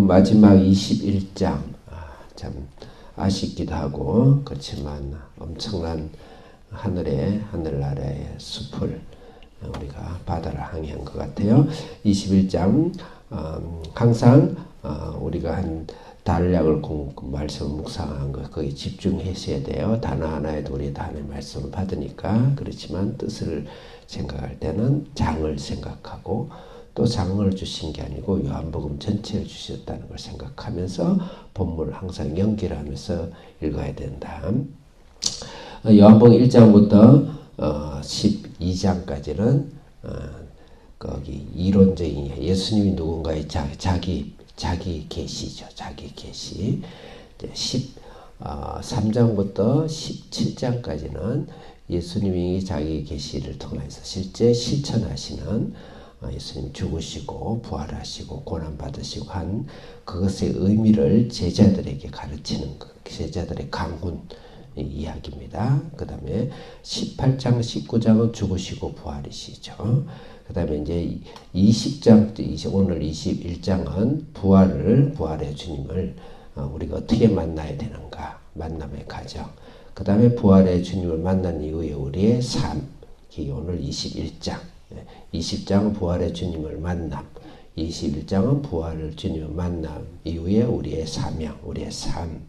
마지막 21장 참 아쉽기도 하고 그렇지만 엄청난 하늘나라의 숲을 우리가 바다를 항해한 것 같아요. 21장 항상 우리가 한 단락을 말씀을 묵상한 거 거기에 집중하셔야 돼요. 단어 하나에도 우리 단어의 말씀을 받으니까. 그렇지만 뜻을 생각할 때는 장을 생각하고 또 장을 주신 게 아니고 요한복음 전체를 주셨다는 걸 생각하면서 본문을 항상 연결하면서 읽어야 된다. 요한복음 1장부터 12장까지는 거기 이론적인 예수님이 누군가의 자기 계시죠. 자기 계시. 13장부터 17장까지는 예수님이 자기 계시를 통해서 실제 실천하시는 예수님 죽으시고 부활하시고 고난받으시고 한 그것의 의미를 제자들에게 가르치는 제자들의 강훈 이야기입니다. 그 다음에 18장, 19장은 죽으시고 부활이시죠. 그 다음에 이제 20장, 오늘 21장은 부활의 주님을 우리가 어떻게 만나야 되는가, 만남의 과정. 그 다음에 부활의 주님을 만난 이후에 우리의 삶, 오늘 21장. 20장은 부활의 주님을 만남, 21장은 부활의 주님을 만남 이후에 우리의 사명, 우리의 삶.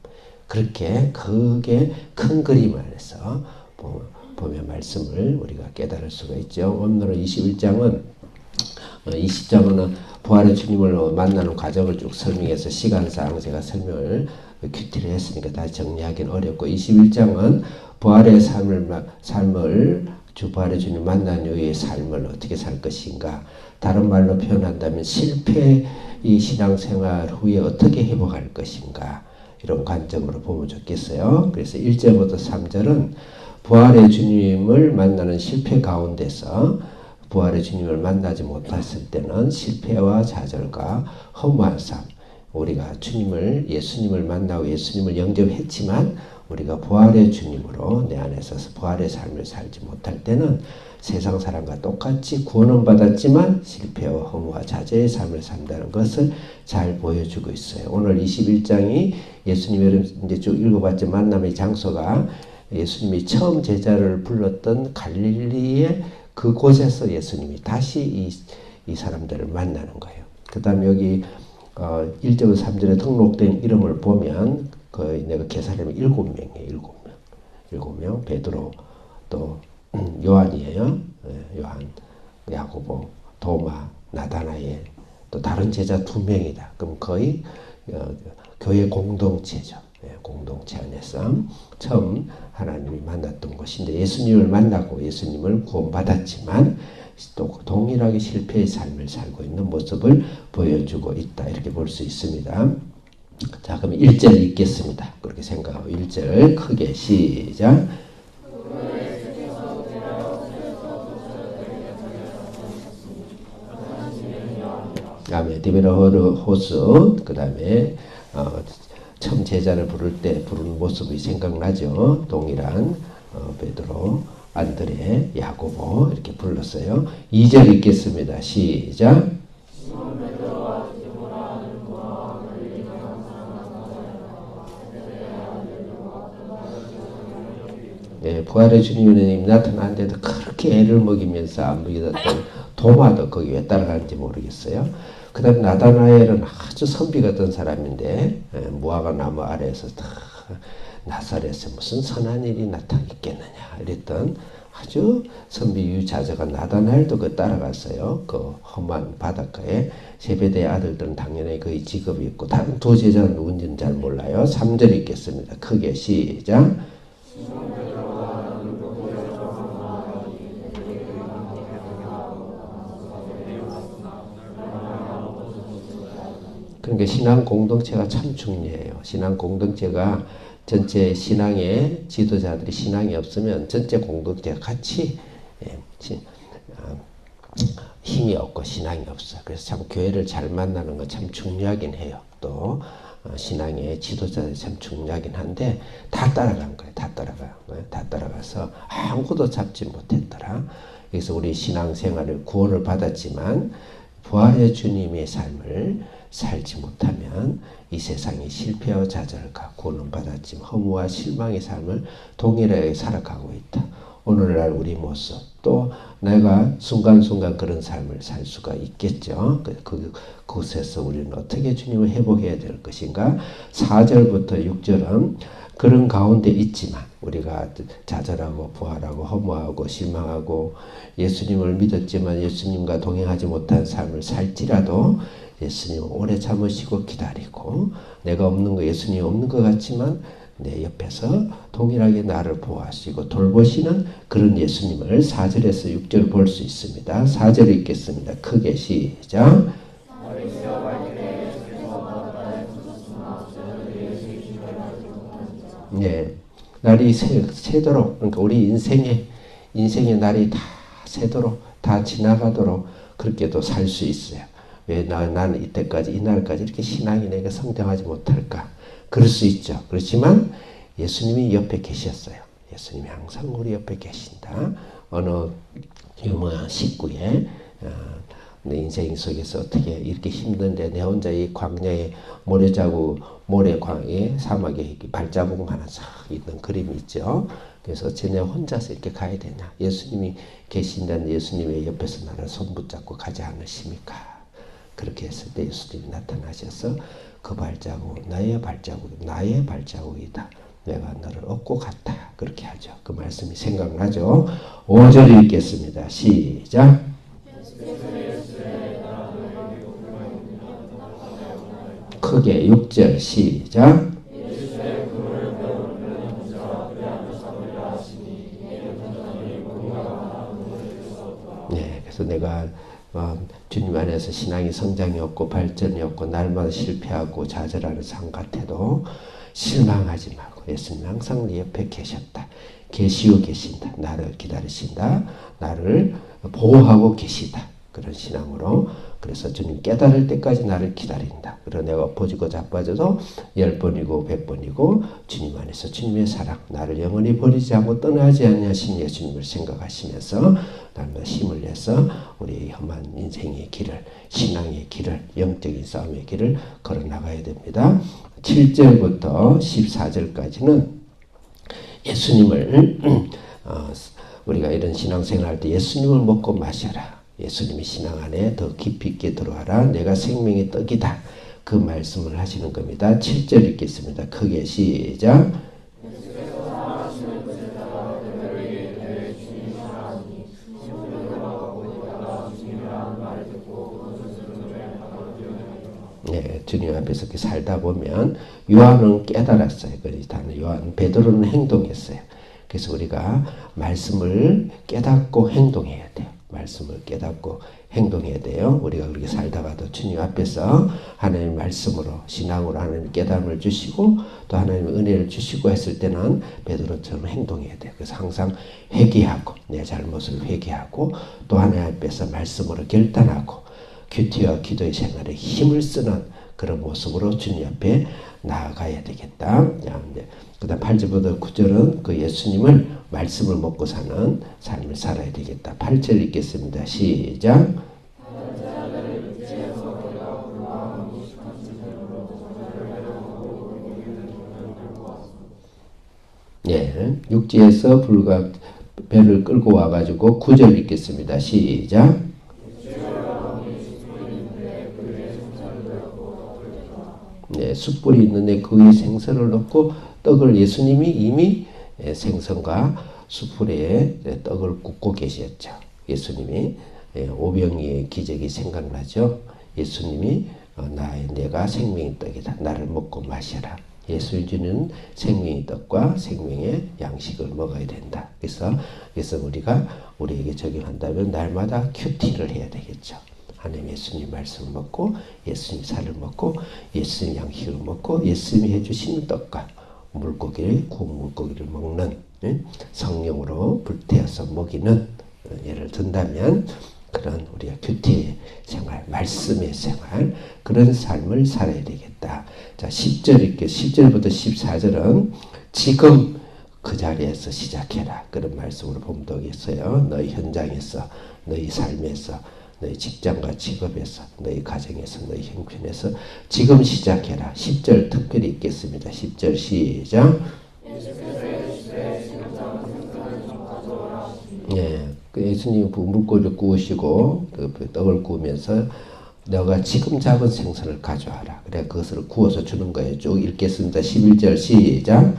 그렇게 그게 큰 그림 안에서 보면 말씀을 우리가 깨달을 수가 있죠. 오늘은 21장은 20장은 부활의 주님을 만나는 과정을 쭉 설명해서 시간상 제가 설명을 큐티를 했으니까 다시 정리하기는 어렵고 21장은 부활의 삶을 부활의 주님 만난 이후의 삶을 어떻게 살 것인가, 다른 말로 표현한다면 실패의 신앙생활 후에 어떻게 회복할 것인가, 이런 관점으로 보면 좋겠어요. 그래서 1절부터 3절은 부활의 주님을 만나는 실패 가운데서 부활의 주님을 만나지 못했을 때는 실패와 좌절과 허무한 삶, 우리가 예수님을 만나고 예수님을 영접했지만 우리가 부활의 주님으로 내 안에서 부활의 삶을 살지 못할 때는 세상 사람과 똑같이 구원은 받았지만 실패와 허무와 좌절의 삶을 산다는 것을 잘 보여주고 있어요. 오늘 21장이 예수님을 이제 쭉 읽어봤죠. 만남의 장소가 예수님이 처음 제자를 불렀던 갈릴리의 그곳에서 예수님이 다시 이 사람들을 만나는 거예요. 그 다음 여기 1절 3절에 등록된 이름을 보면 내가 계산하면 7명이에요. 7명. 베드로 또 요한이에요. 요한, 야고보, 도마, 나다나엘, 또 다른 제자 2명이다. 그럼 거의 교회 공동체죠. 공동체 안에서 처음 하나님이 만났던 곳인데 예수님을 만나고 예수님을 구원받았지만 또 동일하게 실패의 삶을 살고 있는 모습을 보여주고 있다. 이렇게 볼 수 있습니다. 자, 그럼 1절 읽겠습니다. 그렇게 생각하고 1절 크게 시작. 다음에 디베라호스 그 다음에 처음 제자를 부를 때 부르는 모습이 생각나죠. 동일한 베드로, 안드레, 야고보 이렇게 불렀어요. 2절 읽겠습니다. 시작. 부활의 주님이 나타나는데도 그렇게 애를 먹이면서 안 믿었던 도마도 거기 왜 따라가는지 모르겠어요. 그 다음 나다나엘은 아주 선비 같은 사람인데 무화과 나무 아래에서 나사렛에 무슨 선한 일이 나타나겠느냐 이랬던 아주 선비 유자저가 나다나엘도 그 따라갔어요. 그 험한 바닷가에 세베대의 아들들은 당연히 그의 직업이 있고 다른 두 제자는 누군지는 잘 몰라요. 3절 읽겠습니다. 크게 시작. 그러니까 신앙 공동체가 참 중요해요. 신앙 공동체가 전체 신앙의 지도자들이 신앙이 없으면 전체 공동체가 같이 힘이 없고 신앙이 없어. 그래서 참 교회를 잘 만나는 건 참 중요하긴 해요. 또 신앙의 지도자들이 참 중요하긴 한데 다 따라간 거예요. 다 따라가서 아무것도 잡지 못했더라. 그래서 우리 신앙생활을 구원을 받았지만 부활의 주님의 삶을 살지 못하면 이 세상이 실패와 좌절과 구원은 받았지만 허무와 실망의 삶을 동일하게 살아가고 있다. 오늘날 우리 모습 또 내가 순간순간 그런 삶을 살 수가 있겠죠. 그곳에서 우리는 어떻게 주님을 회복해야 될 것인가. 4절부터 6절은 그런 가운데 있지만 우리가 좌절하고 부활하고 허무하고 실망하고 예수님을 믿었지만 예수님과 동행하지 못한 삶을 살지라도 예수님은 오래 참으시고 기다리고 내가 없는 거 예수님이 없는 것 같지만 내 옆에서 동일하게 나를 보호하시고 돌보시는 그런 예수님을 4절에서 6절 볼 수 있습니다. 4절 읽겠습니다. 크게 시작. 네, 날이 새도록 그러니까 우리 인생의 날이 다 새도록 다 지나가도록 그렇게도 살 수 있어요. 왜 나는 이때까지 이날까지 이렇게 신앙이 내가 성장하지 못할까? 그럴 수 있죠. 그렇지만 예수님이 옆에 계셨어요. 예수님이 항상 우리 옆에 계신다. 어느 유명한 식구의 내 인생 속에서 어떻게 이렇게 힘든데 내 혼자 이 광야에 모래광에 사막에 발자국 하나 싹 있는 그림이 있죠. 그래서 쟤네 혼자서 이렇게 가야 되냐? 예수님이 계신다는 예수님의 옆에서 나를 손붙잡고 가지 않으십니까? 그렇게 했을 때 예수님이 나타나셔서 그 발자국 나의 발자국이다. 내가 너를 얻고 갔다. 그렇게 하죠. 그 말씀이 생각나죠. 5절 읽겠습니다. 시작. 크게 6절 시작. 네, 그래서 내가 주님 안에서 신앙이 성장이 없고 발전이 없고 날마다 실패하고 좌절하는 삶 같아도 실망하지 말고 예수님 항상 네 옆에 계셨다. 계시고 계신다. 나를 기다리신다. 나를 보호하고 계시다. 그런 신앙으로 그래서 주님 깨달을 때까지 나를 기다린다. 그리고 내가 엎어지고 자빠져도 10번이고 100번이고 주님 안에서 주님의 사랑 나를 영원히 버리지 않고 떠나지 아니하신 예수님을 생각하시면서 날마다 힘을 내서 우리의 험한 인생의 길을 신앙의 길을 영적인 싸움의 길을 걸어나가야 됩니다. 7절부터 14절까지는 예수님을 우리가 이런 신앙생활 할 때 예수님을 먹고 마셔라. 예수님의 신앙 안에 더 깊이 있게 들어와라. 내가 생명의 떡이다. 그 말씀을 하시는 겁니다. 7절 읽겠습니다. 크게 시작. 네, 주님 앞에서 이렇게 살다 보면 요한은 깨달았어요. 요한 베드로는 행동했어요. 그래서 우리가 말씀을 깨닫고 행동해야 돼요. 말씀을 깨닫고 행동해야 돼요. 우리가 그렇게 살다가도 주님 앞에서 하나님의 말씀으로 신앙으로 하나님 깨달음을 주시고 또 하나님의 은혜를 주시고 했을 때는 베드로처럼 행동해야 돼요. 그래서 항상 회개하고 내 잘못을 회개하고 또 하나님 앞에서 말씀으로 결단하고 큐티와 기도의 생활에 힘을 쓰는 그런 모습으로 주님 앞에 나아가야 되겠다. 그 다음 8절부터 9절은 그 예수님을 말씀을 먹고 사는 삶을 살아야 되겠다. 8절 읽겠습니다. 시작. 예, 육지에서 불과 배를 끌고 와가지고 9절 읽겠습니다. 시작. 네, 숯불이 있는데 그 위에 생선을 넣고 떡을 예수님이 이미 생선과 숯불에 떡을 굽고 계셨죠. 예수님이 오병이의 기적이 생각나죠. 예수님이 내가 생명의 떡이다. 나를 먹고 마셔라. 예수 주는 생명의 떡과 생명의 양식을 먹어야 된다. 그래서 우리가 우리에게 적용한다면 날마다 큐티를 해야 되겠죠. 하나님 예수님 말씀을 먹고 예수님 살을 먹고 예수님 양식을 먹고 예수님이 해주신 떡과 물고기를 구운 물고기를 먹는 성령으로 불태워서 먹이는 예를 든다면 그런 우리가 큐티의 생활, 말씀의 생활 그런 삶을 살아야 되겠다. 자 10절부터 14절은 지금 그 자리에서 시작해라. 그런 말씀으로 봉독했어요. 너희 현장에서 너희 삶에서 너희 직장과 직업에서, 너희 가정에서, 너희 형편에서 지금 시작해라. 10절 특별히 읽겠습니다. 10절 시작. 예, 예수님이 물고기를 구우시고 그 떡을 구우면서 너가 지금 잡은 생선을 가져와라. 그래 그것을 구워서 주는 거예요. 쭉 읽겠습니다. 11절 시작.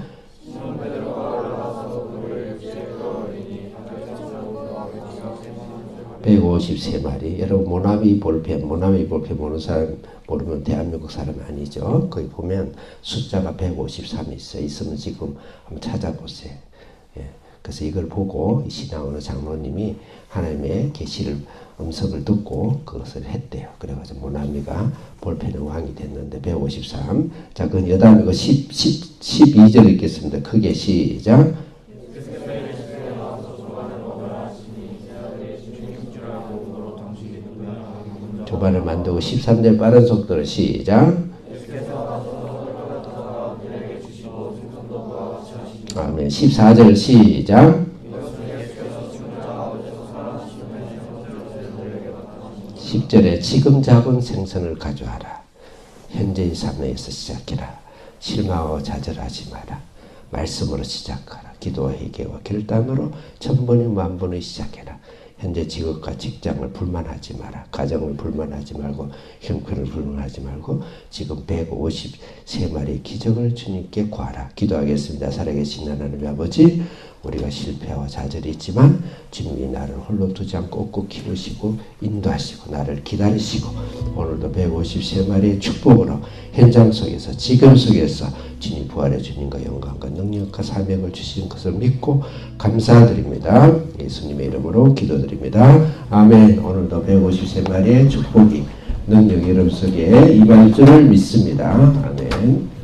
153마리. 여러분 모나미 볼펜 모르는 사람 모르면 대한민국 사람 아니죠. 거기 보면 숫자가 153이 있으면 지금 한번 찾아보세요. 예. 그래서 이걸 보고 신앙하는 장로님이 하나님의 계시를 음성을 듣고 그것을 했대요. 그래가지고 모나미가 볼펜의 왕이 됐는데 153. 자, 그건 여담이고 12절 읽겠습니다. 크게 시작. 조반을 만들고 13절 빠른 속도로 시작. 아멘. 14절 시작. 10절에 지금 잡은 생선을 가져와라. 현재의 삶에서 시작해라. 실망하고 좌절하지 마라. 말씀으로 시작하라. 기도와 회개와 결단으로 천번이 만번을 시작해라. 현재 직업과 직장을 불만하지 마라. 가정을 불만하지 말고 형편을 불만하지 말고 지금 153마리의 기적을 주님께 구하라. 기도하겠습니다. 살아계신 하나님 아버지, 우리가 실패와 좌절이 있지만 주님이 나를 홀로 두지 않고 꼭 키우시고 인도하시고 나를 기다리시고 오늘도 153마리의 축복으로 현장 속에서 지금 속에서 주님 부활의 주님과 영광과 능력과 사명을 주신 것을 믿고 감사드립니다. 예수님의 이름으로 기도드립니다. 아멘. 오늘도 153마리의 축복이 능력의 이름 속에 임할 줄을 믿습니다. 아멘.